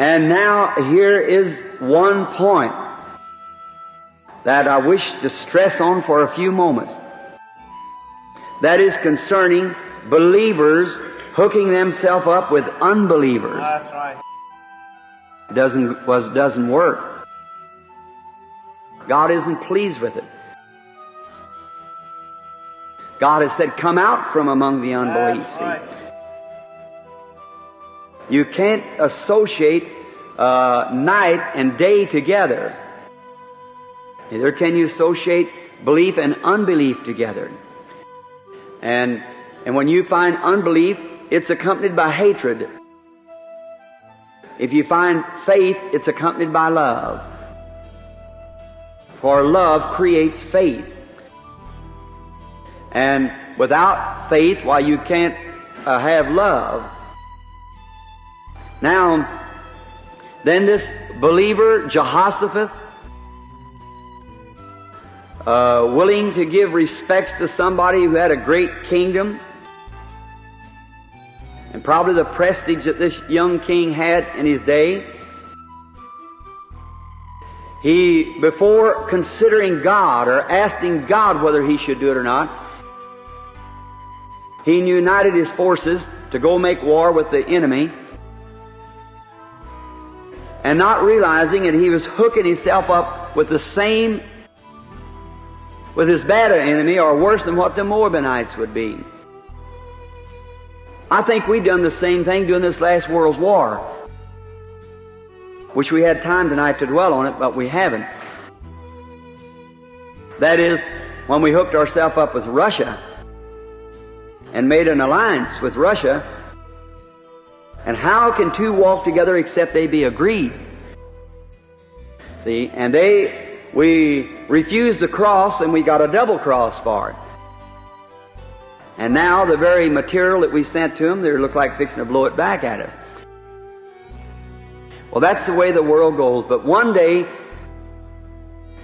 And now here is one point that I wish to stress on for a few moments. That is concerning believers hooking themselves up with unbelievers. That's right. It doesn't work. God isn't pleased with it. God has said, come out from among the unbelief. That's right. You can't associate night and day together. Neither can you associate belief and unbelief together. And when you find unbelief, it's accompanied by hatred. If you find faith, it's accompanied by love. For love creates faith. And without faith, why, you can't have love. Now, then this believer, Jehoshaphat, willing to give respects to somebody who had a great kingdom, and probably the prestige that this young king had in his day, he, before considering God or asking God whether he should do it or not, he united his forces to go make war with the enemy, and not realizing that he was hooking himself up with the same, with his bad enemy, or worse than what the Moabites would be. I think we've done the same thing during this last world's war. Wish we had time tonight to dwell on it, but we haven't. That is, when we hooked ourselves up with Russia and made an alliance with Russia. And how can two walk together except they be agreed? See, and we refused the cross and we got a double cross for it. And now the very material that we sent to them, it looks like fixing to blow it back at us. Well, that's the way the world goes. But one day,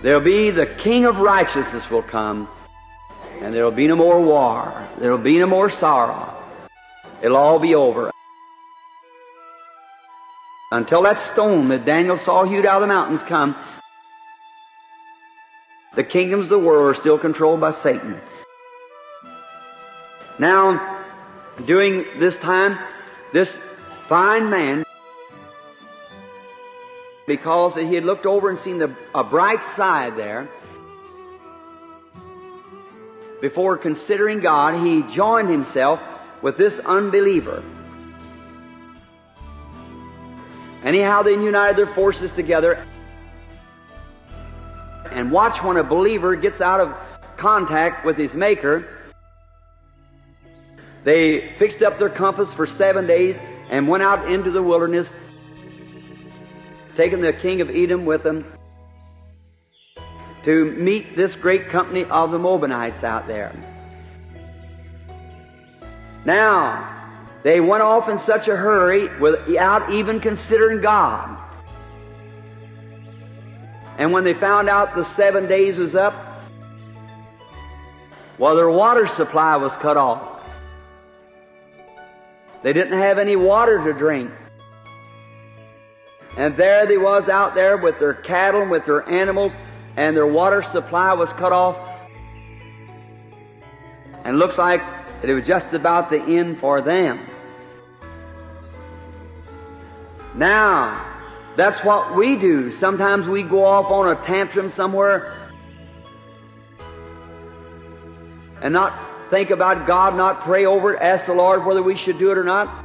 there'll be the King of Righteousness will come, and there'll be no more war. There'll be no more sorrow. It'll all be over. Until that stone that Daniel saw hewed out of the mountains come, the kingdoms of the world are still controlled by Satan. Now, during this time, this fine man, because he had looked over and seen a bright side there, before considering God, he joined himself with this unbeliever. Anyhow, they united their forces together. And watch, when a believer gets out of contact with his Maker, they fixed up their compass for 7 days and went out into the wilderness, taking the king of Edom with them, to meet this great company of the Moabites out there. Now, they went off in such a hurry without even considering God. And when they found out the 7 days was up, well, their water supply was cut off. They didn't have any water to drink. And there they was out there with their cattle and with their animals, and their water supply was cut off. And looks like it was just about the end for them. Now, that's what we do. Sometimes we go off on a tantrum somewhere and not think about God, not pray over it, ask the Lord whether we should do it or not.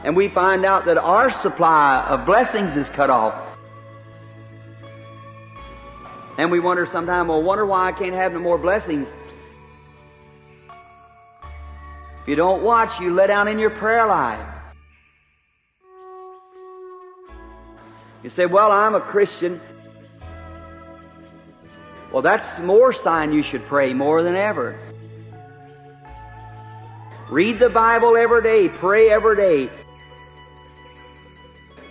And we find out that our supply of blessings is cut off. And we wonder sometimes, well, wonder why I can't have no more blessings. If you don't watch, you let down in your prayer life. You say, well, I'm a Christian. Well, that's more sign you should pray more than ever. Read the Bible every day. Pray every day.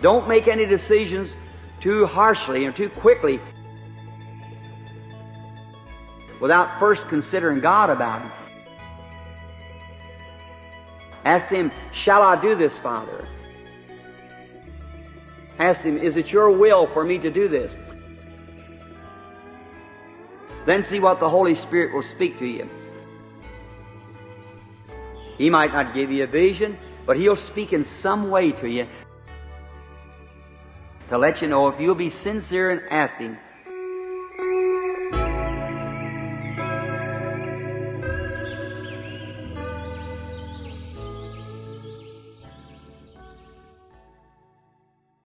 Don't make any decisions too harshly or too quickly without first considering God about it. Ask Him, shall I do this, Father? Ask Him, is it your will for me to do this? Then see what the Holy Spirit will speak to you. He might not give you a vision, but He'll speak in some way to you to let you know if you'll be sincere and ask Him,